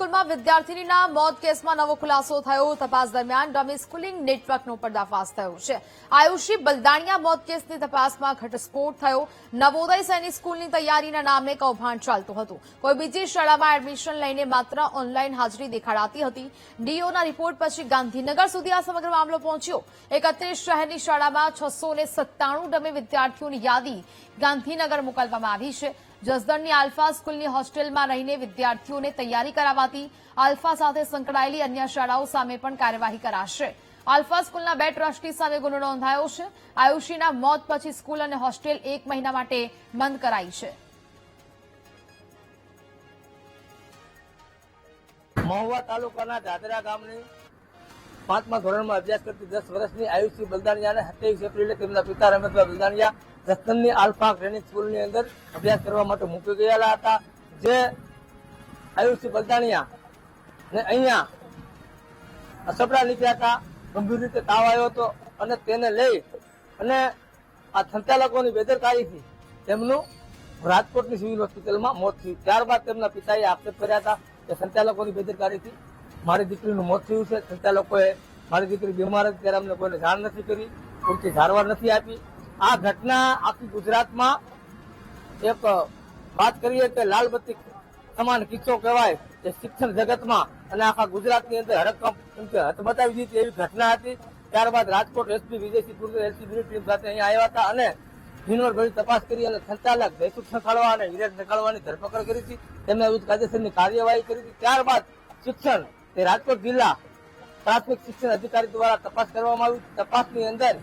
સ્કૂલમાં વિદ્યાર્થીનીના મોત કેસમાં નવો ખુલાસો થયો। તપાસ દરમિયાન ડમી સ્કૂલિંગ નેટવર્કનો પર્દાફાશ થયો છે। આયુષી બલદાણિયા મોત કેસની તપાસમાં ઘટસ્ફોટ થયો। નવોદય સૈનિક સ્કૂલની તૈયારીના નામે કૌભાંડ ચાલતું હતું। કોઈ બીજી શાળામાં એડમિશન લઈને માત્ર ઓનલાઈન હાજરી દેખાડાતી હતી। ડીઓના રિપોર્ટ પછી ગાંધીનગર સુધી આ સમગ્ર મામલો પહોંચ્યો। 31 શહેરની શાળામાં 697 ડમી વિદ્યાર્થીઓની યાદી ગાંધીનગર મોકલવામાં આવી છે। જસદણની આલ્ફા સ્કૂલની હોસ્ટેલમાં રહીને વિદ્યાર્થીઓને તૈયારી કરાવાતી। આલ્ફા સાથે સંકળાયેલી અન્ય શાળાઓ સામે પણ કાર્યવાહી કરાશે। આલ્ફા સ્કૂલના 2 ટ્રસ્ટી સામે ગુનો નોંધાયો છે। આયુષીના મોત પછી સ્કૂલ અને હોસ્ટેલ 1 મહિના માટે બંધ કરાઈ છે। મહુવા તાલુકાના દાદરા ગામની 5મા ધોરણમાં અભ્યાસ કરતી 10 વર્ષની આયુષી બલદાણિયાને 27 એપ્રિલે તેમના પિતા રમેશભાઈ બલદાણિયા જસદણની આલ્ફા ટ્રેનિંગ સ્કૂલની અંદર અભ્યાસ કરવા માટે મૂકી ગયેલા હતા। જે આયુષી બલદાણિયા ને અહીંયા અસપડા નીકળ્યા હતા। ગંભીર રીતે તાવ આવ્યો હતો અને તેને લઈ અને આ સંચાલકોની બેદરકારીથી તેમનું રાજકોટની સિવિલ હોસ્પિટલમાં મોત થયું। ત્યારબાદ તેમના પિતાએ આક્ષેપ કર્યા હતા કે સંચાલકોની બેદરકારીથી મારી દીકરીનું મોત થયું છે। સંચાલકોએ મારી દીકરી બીમાર હતી ત્યારે અમને કોઈને જાણ નથી કરી, પૂરતી સારવાર નથી આપી। આ ઘટના આખી ગુજરાતમાં એક વાત કરીએ કે લાલબત્તી સમાન કિસ્સો કહેવાય કે શિક્ષણ જગતમાં અને આખા ગુજરાતની અંદર હડકંપ હથ બતાવી દીધી એવી ઘટના હતી। ત્યારબાદ રાજકોટ એસપી વિજયસિંહ પુરજર એલસીબીની ટીમ સાથે અહીંયા આવ્યા હતા અને ઝીણવટભરી તપાસ કરી અને સંચાલક જયસુખ સખાડવા અને હિરેશ સખાડવાની ધરપકડ કરી હતી। તેમના વિરુદ્ધ કાયદેસરની કાર્યવાહી કરી હતી। ત્યારબાદ શિક્ષણ તે રાજકોટ જિલ્લા પ્રાથમિક શિક્ષણ અધિકારી દ્વારા તપાસ કરવામાં આવી। તપાસની અંદર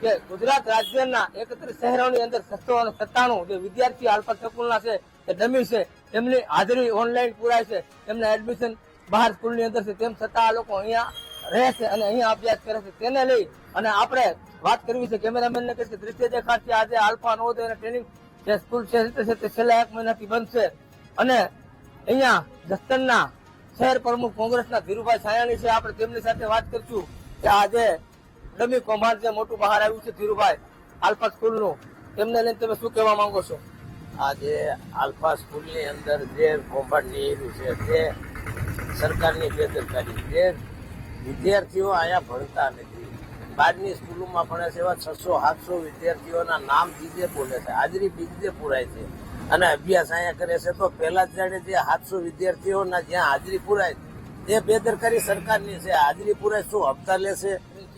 કે ગુજરાત રાજ્યના 31 શહેરોની અંદર 697 જે વિદ્યાર્થી આલ્ફા સ્કૂલના છે તે ડમી છે, તેમની હાજરી ઓનલાઈન પુરાય છે, તેમના એડમિશન બહાર સ્કૂલની અંદર છે, તેમ છતાં આ લોકો અહીંયા રહે છે અને અહીંયા અભ્યાસ કરે છે। તેને લઈ અને આપણે વાત કરવી છે કેમેરામેનને કે દ્રશ્ય દેખાડશે। આજે આલ્ફા નવોદય અને ટ્રેનિંગ જે સ્કૂલ છે તે છેલ્લા 1 મહિનાથી બંધ છે અને અહીંયા જસદણના શહેર પ્રમુખ કોંગ્રેસના ધીરુભાઈ છાયાણી છે। આપણે તેમની સાથે વાત કરીશું કે આજે ડમી કૌભાંડ જે મોટું બહાર આવ્યું છે ધીરુભાઈ આલ્ફા સ્કૂલનું, તેમને લઈને તમે શું કહેવા માંગો છો? આજે આલ્ફા સ્કૂલની અંદર જે કૌભાંડ નીકળ્યું છે તે સરકારની બેદરકારી। જે વિદ્યાર્થીઓ અહીંયા ભણતા નથી, બહારની સ્કૂલોમાં ભણે છે એવા 600-700 વિદ્યાર્થીઓના નામ બીજે બોલે છે, હાજરી બીજે પુરાય છે અને અભ્યાસ અહીંયા કરે છે। તો પહેલા જ જાણે જે 700 વિદ્યાર્થીઓના જ્યાં હાજરી પુરાય તે બેદરકારી સરકારની છે। હાજરી પુરાય શું હપ્તા લેશે,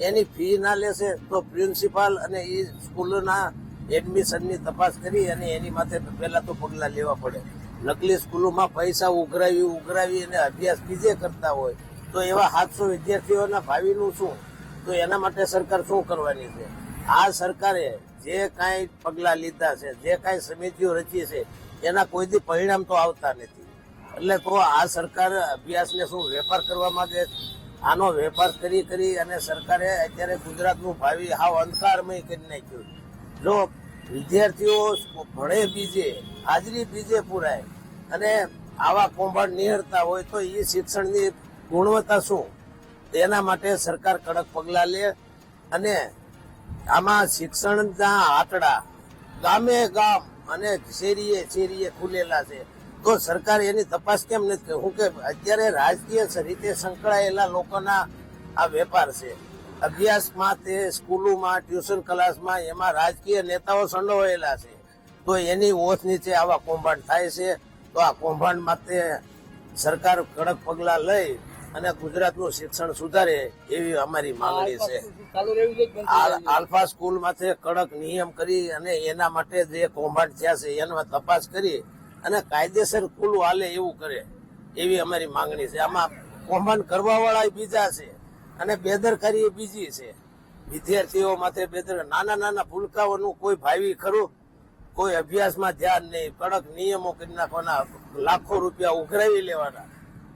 એની ફી ના લેશે તો પ્રિન્સિપાલ અને એ સ્કૂલોના એડમિશનની તપાસ કરી અને એની માથે પહેલા તો પગલા લેવા પડે। નકલી સ્કૂલોમાં પૈસા ઉઘરાવી અને અભ્યાસ બીજે કરતા હોય તો એવા 700 વિદ્યાર્થીઓના ભાવિનું શું? તો એના માટે સરકાર શું કરવાની છે? આ સરકારે જે કાંઈ પગલા લીધા છે, જે કાંઈ સમિતિઓ રચી છે, એના કોઈ દી પરિણામ તો આવતા નથી। એટલે તો આ સરકાર અભ્યાસને શું વેપાર કરવા માંગે? આનો વેપાર કરી અને સરકારે અત્યારે ગુજરાતનું ભાવિ હાવ અંધકારમય કરી નાખ્યું। જો વિદ્યાર્થીઓ ભણે બીજે, હાજરી બીજે પુરાય અને આવા કૌભાંડ નિહળતા હોય તો એ શિક્ષણની ગુણવત્તા શું? એના માટે સરકાર કડક પગલા લે અને આમાં શિક્ષણના આંકડા ગામે ગામ અને શેરીએ ખુલેલા છે તો સરકાર એની તપાસ કેમ નથી? હું કે અત્યારે રાજકીય રીતે સંકળાયેલા લોકોના આ વેપાર છે। અભ્યાસમાં તે સ્કૂલોમાં, ટ્યુશન ક્લાસમાં એમાં રાજકીય નેતાઓ સંડોવાયેલા છે તો એની ઓછ નીચે આવા કૌભાંડ થાય છે। તો આ કૌભાંડ માટે સરકાર કડક પગલા લઈ અને ગુજરાતનું શિક્ષણ સુધારે એવી અમારી માંગણી છે। આલ્ફા સ્કૂલ માથે કડક નિયમ કરી અને એના માટે જે કૌભાંડ થયા છે એમાં તપાસ કરી અને કાયદેસર સ્કૂલ હાલે એવું કરે એવી અમારી માંગણી છે। આમાં કૌભાંડ કરવા વાળા બીજા છે અને બેદરકારી બીજી છે। વિદ્યાર્થીઓ માથે નાના ભૂલકાઓનું કોઈ ભાવિ ખરું? કોઈ અભ્યાસમાં ધ્યાન નહીં, કડક નિયમો કરી નાખવાના, લાખો રૂપિયા ઉઘરાવી લેવાના,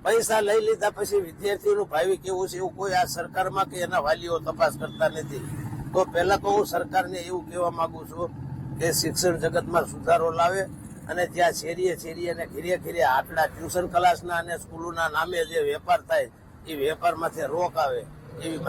પૈસા લઈ લીધા પછી વિદ્યાર્થીઓનું ભાવિ કેવું છે એવું કોઈ આ સરકારમાં કે એના વાલીઓ તપાસ કરતા નથી। તો પહેલા તો હું સરકારને એવું કહેવા માંગુ છું કે શિક્ષણ જગતમાં સુધારો લાવે અને જ્યાં શેરીએ અને ઘીરે આટલા ટ્યુશન ક્લાસના અને સ્કૂલોના નામે જે વેપાર થાય એ વેપારમાંથી રોક આવે એવી